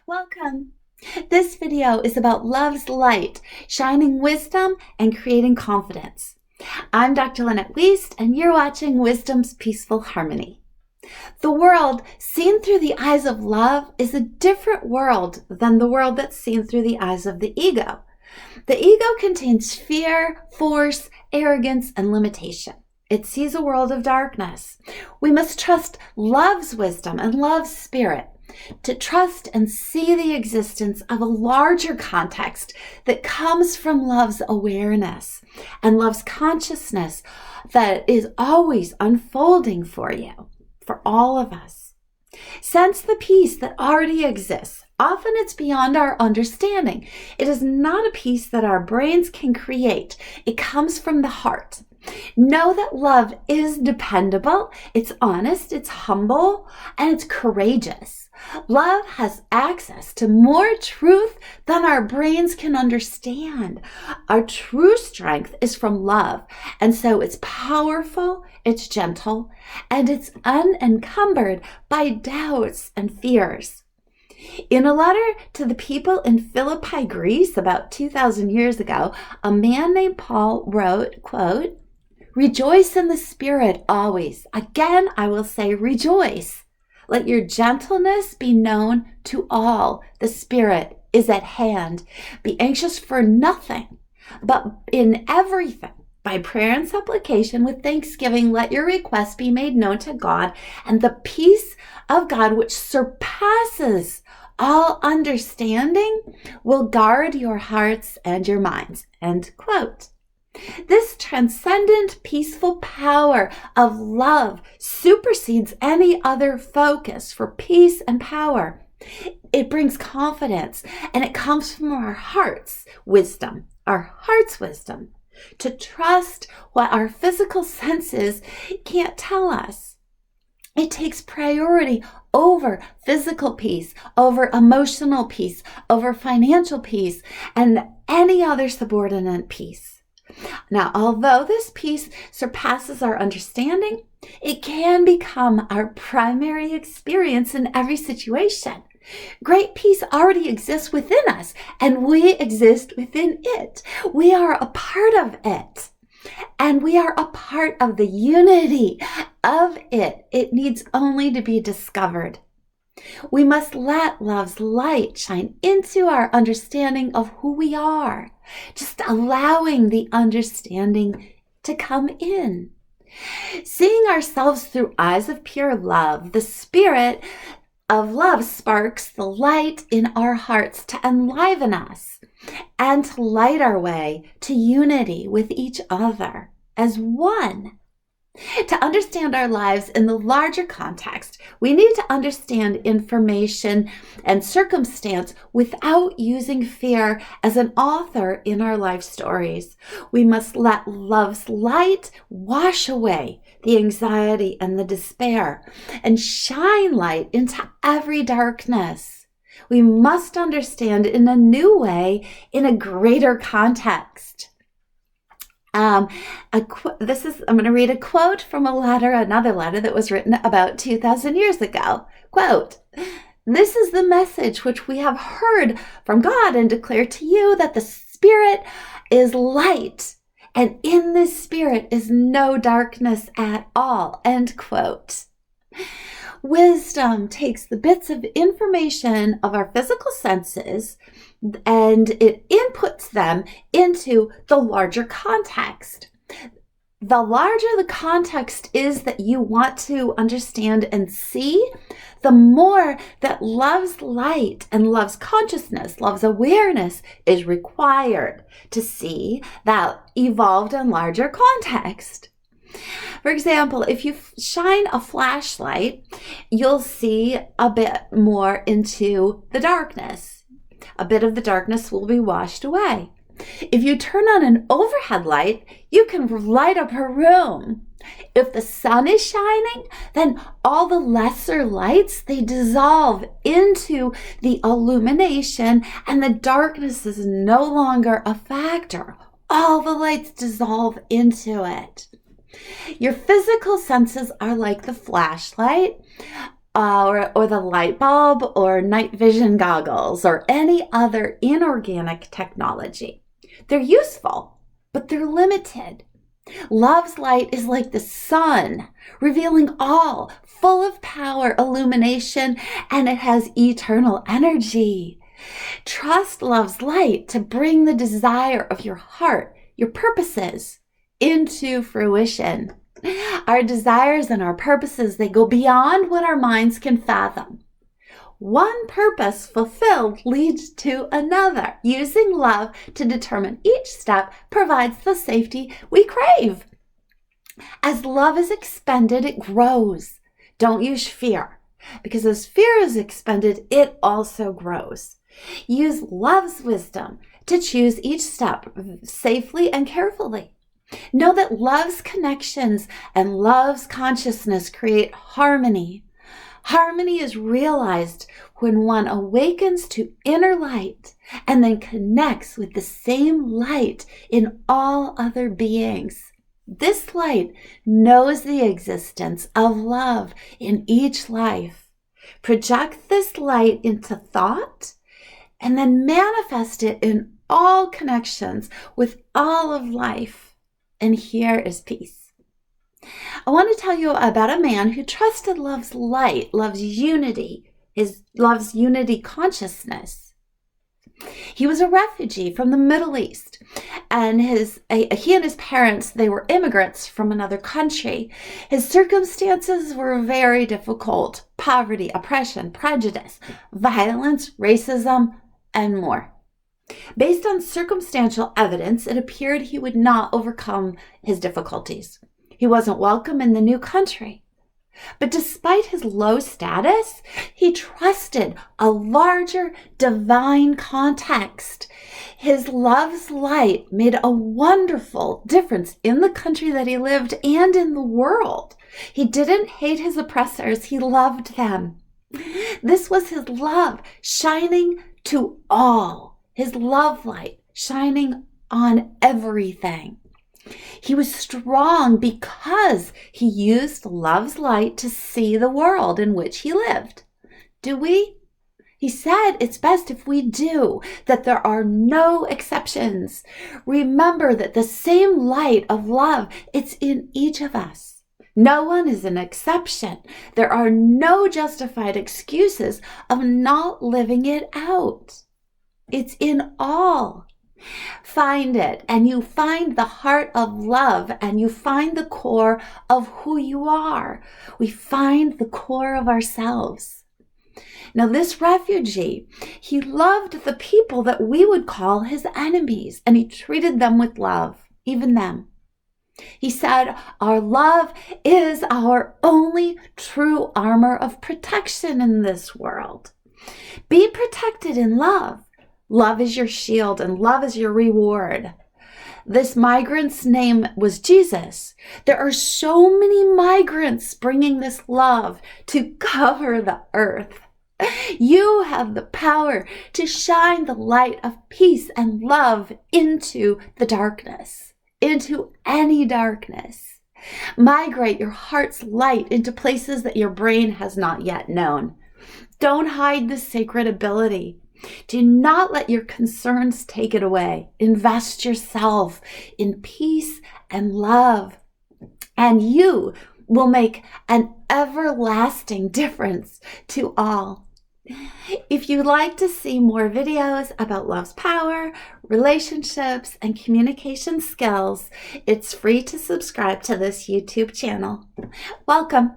Welcome. This video is about love's light, shining wisdom, and creating confidence. I'm Dr. Lynette Wiest, and you're watching Wisdom's Peaceful Harmony. The world seen through the eyes of love is a different world than the world that's seen through the eyes of the ego. The ego contains fear, force, arrogance, and limitation. It sees a world of darkness. We must trust love's wisdom and love's spirit to trust and see the existence of a larger context that comes from love's awareness and love's consciousness that is always unfolding for you, for all of us. Sense the peace that already exists. Often it's beyond our understanding. It is not a peace that our brains can create. It comes from the heart. Know that love is dependable, it's honest, it's humble, and it's courageous. Love has access to more truth than our brains can understand. Our true strength is from love, and so it's powerful, it's gentle, and it's unencumbered by doubts and fears. In a letter to the people in Philippi, Greece, about 2,000 years ago, a man named Paul wrote, quote, "Rejoice in the Spirit always. Again, I will say rejoice. Let your gentleness be known to all. The Spirit is at hand. Be anxious for nothing, but in everything, by prayer and supplication with thanksgiving, let your requests be made known to God, and the peace of God, which surpasses all understanding, will guard your hearts and your minds." End quote. This transcendent, peaceful power of love supersedes any other focus for peace and power. It brings confidence, and it comes from our heart's wisdom, to trust what our physical senses can't tell us. It takes priority over physical peace, over emotional peace, over financial peace, and any other subordinate peace. Now, although this peace surpasses our understanding, it can become our primary experience in every situation. Great peace already exists within us, and we exist within it. We are a part of it, and we are a part of the unity of it. It needs only to be discovered. We must let love's light shine into our understanding of who we are, just allowing the understanding to come in. Seeing ourselves through eyes of pure love, the spirit of love sparks the light in our hearts to enliven us and to light our way to unity with each other as one. To understand our lives in the larger context, we need to understand information and circumstance without using fear as an author in our life stories. We must let love's light wash away the anxiety and the despair and shine light into every darkness. We must understand in a new way, in a greater context. I'm going to read a quote from another letter that was written about 2,000 years ago. Quote, "This is the message which we have heard from God and declare to you, that the Spirit is light, and in this Spirit is no darkness at all." End quote. Wisdom takes the bits of information of our physical senses and it inputs them into the larger context. The larger the context is that you want to understand and see, the more that love's light and love's consciousness, love's awareness is required to see that evolved and larger context. For example, if you shine a flashlight, you'll see a bit more into the darkness. A bit of the darkness will be washed away. If you turn on an overhead light, you can light up a room. If the sun is shining, then all the lesser lights, they dissolve into the illumination, and the darkness is no longer a factor. All the lights dissolve into it. Your physical senses are like the flashlight. or the light bulb or night vision goggles or any other inorganic technology. They're useful, but they're limited. Love's light is like the sun, revealing all, full of power, illumination, and it has eternal energy. Trust love's light to bring the desire of your heart, your purposes, into fruition. Our desires and our purposes, they go beyond what our minds can fathom. One purpose fulfilled leads to another. Using love to determine each step provides the safety we crave. As love is expended, it grows. Don't use fear, because as fear is expended, it also grows. Use love's wisdom to choose each step safely and carefully. Know that love's connections and love's consciousness create harmony. Harmony is realized when one awakens to inner light and then connects with the same light in all other beings. This light knows the existence of love in each life. Project this light into thought and then manifest it in all connections with all of life. And here is peace. I want to tell you about a man who trusted love's light, love's unity, love's unity consciousness. He was a refugee from the Middle East, and he and his parents, they were immigrants from another country. His circumstances were very difficult: poverty, oppression, prejudice, violence, racism, and more. Based on circumstantial evidence, it appeared he would not overcome his difficulties. He wasn't welcome in the new country. But despite his low status, he trusted a larger divine context. His love's light made a wonderful difference in the country that he lived and in the world. He didn't hate his oppressors, he loved them. This was his love shining to all, his love light shining on everything. He was strong because he used love's light to see the world in which he lived. Do we? He said it's best if we do, that there are no exceptions. Remember that the same light of love, it's in each of us. No one is an exception. There are no justified excuses of not living it out. It's in all. Find it, and you find the heart of love, and you find the core of who you are. We find the core of ourselves. Now, this refugee, he loved the people that we would call his enemies, and he treated them with love, even them. He said, our love is our only true armor of protection in this world. Be protected in love. Love is your shield and love is your reward. This migrant's name was Jesus. There are so many migrants bringing this love to cover the earth. You have the power to shine the light of peace and love into the darkness, into any darkness. Migrate your heart's light into places that your brain has not yet known. Don't hide this sacred ability. Do not let your concerns take it away. Invest yourself in peace and love, and you will make an everlasting difference to all. If you'd like to see more videos about love's power, relationships, and communication skills, it's free to subscribe to this YouTube channel. Welcome.